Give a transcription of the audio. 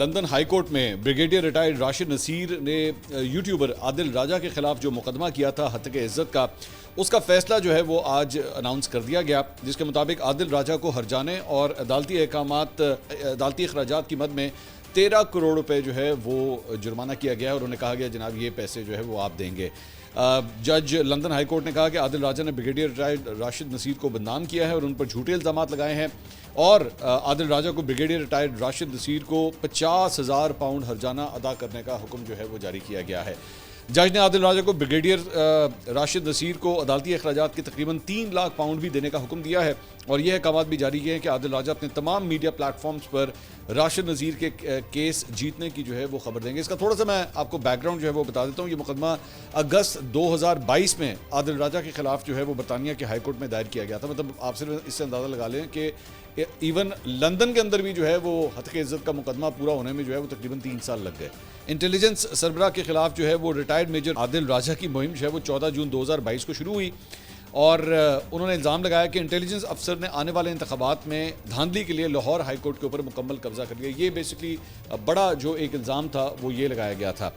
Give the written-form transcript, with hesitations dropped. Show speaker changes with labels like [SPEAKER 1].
[SPEAKER 1] London high court में brigadier retired Rashid Naseer ने YouTuber Adil राजा के खिलाफ जो मुकदमा किया था हत्या के इज्जत का, उसका फैसला जो है वो आज अनाउंस कर दिया गया, जिसके मुताबिक आदिल राजा को हर्जाने और अदालती अखराजात की मद में 13 करोड़ रुपए जो है वो जुर्माना किया गया है और उन्हें कहा गया जनाब ये पैसे जो है वो आप देंगे। जज लंदन हाई कोर्ट ने कहा कि आदिल राजा ने ब्रिगेडियर रिटायर्ड राशिद नसीर को बदनाम किया है और उन पर झूठे इल्जाम लगाए हैं और आदिल राजा को ब्रिगेडियर रिटायर्ड राशिद नसीर को 50,000 पाउंड हर्जाना अदा करने का हुक्म जो है वो जारी किया गया है। जज ने आदिल राजा को ब्रिगेडियर राशिद नसीर को अदालती अखराजात के तकरीबन 3 लाख पाउंड भी देने का हुक्म दिया है और यह अहकाम भी जारी किए हैं कि आदिल राजा अपने तमाम मीडिया प्लेटफॉर्म्स पर राशिद नसीर के केस जीतने की जो है वो खबर देंगे। इसका थोड़ा सा मैं आपको बैकग्राउंड जो है वो बता देता हूँ। ये मुकदमा अगस्त 2022 में आदिल राजा के खिलाफ जो है वो बरतानिया के हाई कोर्ट में दायर किया गया था। मतलब आप सिर्फ इससे अंदाज़ा लगा लें कि इवन लंदन के अंदर भी जो है वो हत्या की इज्जत का मुकदमा पूरा होने में जो है वो तकरीबन 3 साल लग गए। इंटेलिजेंस सरबराह के खिलाफ जो है वो रिटायर्ड मेजर आदिल राजा की मुहिम जो है वो 14 जून 2022 को शुरू हुई और उन्होंने इल्ज़ाम लगाया कि इंटेलिजेंस अफसर ने आने वाले इंतखाबात में धांधली के लिए लाहौर हाई कोर्ट के ऊपर मुकम्मल कब्जा कर लिया। ये बेसिकली बड़ा जो एक इल्ज़ाम था वो ये लगाया गया था।